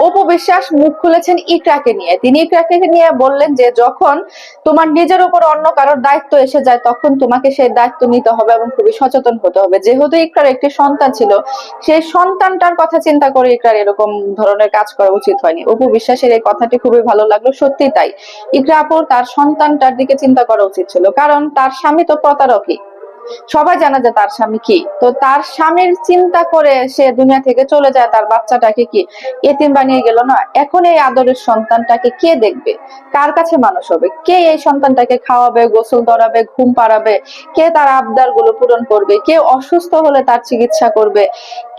অপু বিশ্বাস মুখ খুলেছেন ইকরাকে নিয়ে। তিনি ইকরাকে নিয়ে বললেন যে যখন তোমার নিজের উপর অন্য কারোর দায়িত্ব এসে যায় তখন তোমাকে সেই দায়িত্ব নিতে হবে এবং খুবই সচেতন হতে হবে। যেহেতু ইকরার একটি সন্তান ছিল, সেই সন্তানটার কথা চিন্তা করে ইকরার এরকম ধরনের কাজ করা উচিত হয়নি। অপু বিশ্বাসের এই কথাটি খুবই ভালো লাগলো, সত্যি তাই। ইকরা আপুর তার সন্তানটার দিকে চিন্তা করা উচিত ছিল, কারণ তার স্বামী তো প্রতারকই, সবাই জানে যে তার স্বামী কি। তো তার স্বামীর চিন্তা করে সে দুনিয়া থেকে চলে যায়, তার বাচ্চাটাকে কি এতিম বানিয়ে গেল না? এখন এই আদরের সন্তানটাকে কে দেখবে? কার কাছে মানুষ হবে? কে এই সন্তানটাকে খাওয়াবে, গোসল করাবে, ঘুম পাড়াবে? কে তার আবদার গুলো পূরণ করবে? কে অসুস্থ হলে তার চিকিৎসা করবে?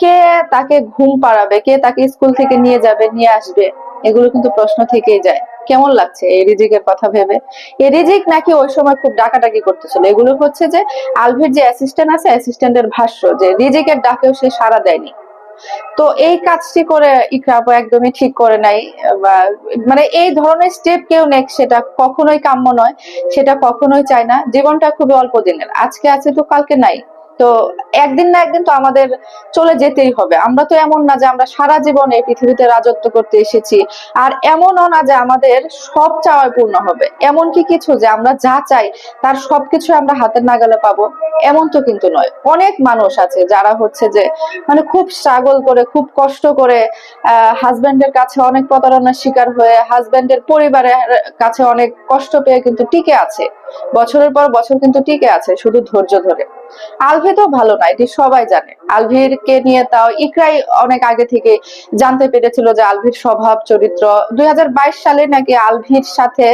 কে তাকে ঘুম পাড়াবে? কে তাকে স্কুল থেকে নিয়ে যাবে, নিয়ে আসবে? এগুলো কিন্তু প্রশ্ন থেকেই যায়। কেমন লাগছে এই রিজিকের কথা ভেবে? এই রিজিক নাকি ওই সময় খুব ডাকাডাকি করতেছিল। এগুলো হচ্ছে যে আলভির যে অ্যাসিস্ট্যান্ট আছে, অ্যাসিস্ট্যান্টের ভাষ্য যে রিজিকের ডাকেও সে সাড়া দেয়নি। তো এই কাজটি করে ইকরা আপু একদমই ঠিক করে নাই। মানে এই ধরনের স্টেপ কেউ নেক, সেটা কখনোই কাম্য নয়, সেটা কখনোই চায় না। জীবনটা খুবই অল্প দিনের, আজকে আছে তো কালকে নাই। তো একদিন না একদিন তো আমাদের চলে যেতেই হবে। আমরা তো এমন না যে আমরা সারা জীবন এই পৃথিবীতে রাজত্ব করতে এসেছি, আর এমনও না যে আমাদের সব চাওয়াই পূর্ণ হবে। এমন কি কিছু যে আমরা যা চাই তার সবকিছু আমরা হাতের নাগালে পাবো? এমন তো কিন্তু নয়। অনেক মানুষ আছে যারা হচ্ছে যে মানে খুব স্ট্রাগল করে, খুব কষ্ট করে, হাজবেন্ডের কাছে অনেক প্রতারণার শিকার হয়ে, হাজবেন্ডের পরিবারের কাছে অনেক কষ্ট পেয়ে কিন্তু টিকে আছে, বছরের পর বছর কিন্তু টিকে আছে শুধু ধৈর্য ধরে। আলভি তো ভালো না, এটি সবাই জানে। আলভির কে নিয়ে তাও ইকরাই অনেক আগে থেকে জানতে পেরেছিল যে আলভির স্বভাব চরিত্র। 2022 সালে নাকি আলভির সাথে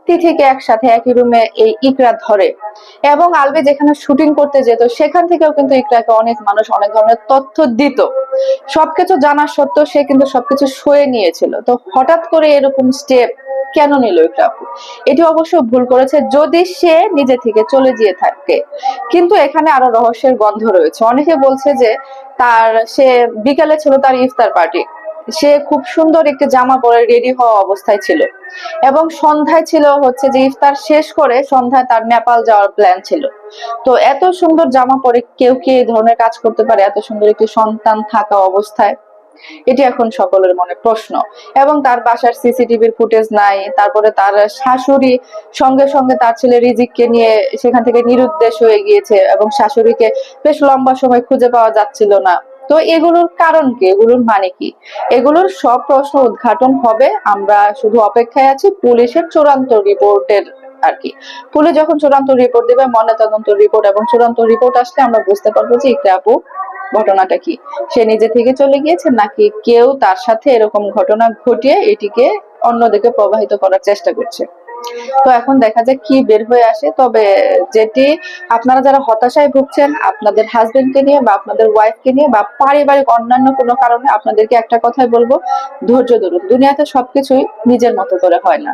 তিথিকে একসাথে একই রুমে এই ইকরা ধরে, এবং আলভি যেখানে শুটিং করতে যেত সেখান থেকেও কিন্তু ইকরাকে অনেক মানুষ অনেক ধরনের তথ্য দিত। সবকিছু জানা সত্ত্বেও সে কিন্তু সবকিছু সয়ে নিয়েছিল। তো হঠাৎ করে এরকম স্টেপ কেন নিল ইকরা আপু? এটি অবশ্য ভুল করেছে যদি সে নিজে থেকে চলে গিয়ে থাকে। কিন্তু এখানে আরো রহস্যের গন্ধ রয়েছে। অনেকে বলছে যে সে বিকালে ছিল তার ইফতার পার্টি, সে খুব সুন্দর একটি জামা পরে রেডি হওয়া অবস্থায় ছিল, এবং সন্ধ্যায় ছিল হচ্ছে যে ইফতার শেষ করে সন্ধ্যায় তার নেপাল যাওয়ার প্ল্যান ছিল। তো এত সুন্দর জামা পরে কেউ কি এই ধরনের কাজ করতে পারে এত সুন্দর একটি সন্তান থাকা অবস্থায়? এটি এখন সকলের মনে প্রশ্ন। এবং তার বাসার সিসিটিভির ফুটেজ নাই, তারপরে তার শাশুড়ি সঙ্গে সঙ্গে তার ছেলে রিজিককে নিয়ে সেখান থেকে নিরুদ্দেশ হয়ে গিয়েছে, এবং শাশুড়িকে বেশ লম্বা সময় খুঁজে পাওয়া যাচ্ছিল না। তো এগুলোর কারণ কি, এগুলোর মানে কি? এগুলোর সব প্রশ্ন উদ্ঘাটন হবে। আমরা শুধু অপেক্ষায় আছি পুলিশের চূড়ান্ত রিপোর্টের আর কি। পুলিশ যখন চূড়ান্ত রিপোর্ট দেবে, ময়নাতদন্ত রিপোর্ট, এবং চূড়ান্ত রিপোর্ট আসলে আমরা বুঝতে পারবো যে ইকরা আপু ঘটনাটা কি। সে নিজে থেকে চলে গিয়েছে নাকি কেউ তার সাথে এরকম ঘটনা ঘটিয়ে এটিকে অন্যদিকে প্রবাহিত করার চেষ্টা করছে। তো এখন দেখা যাক কি বের হয়ে আসে। তবে যেটি আপনারা যারা হতাশায় ভুগছেন আপনাদের হাজবেন্ডকে নিয়ে বা আপনাদের ওয়াইফকে নিয়ে বা পারিবারিক অন্যান্য কোনো কারণে, আপনাদেরকে একটা কথাই বলবো, ধৈর্য ধরুন। দুনিয়াতে সবকিছুই নিজের মতো করে হয় না।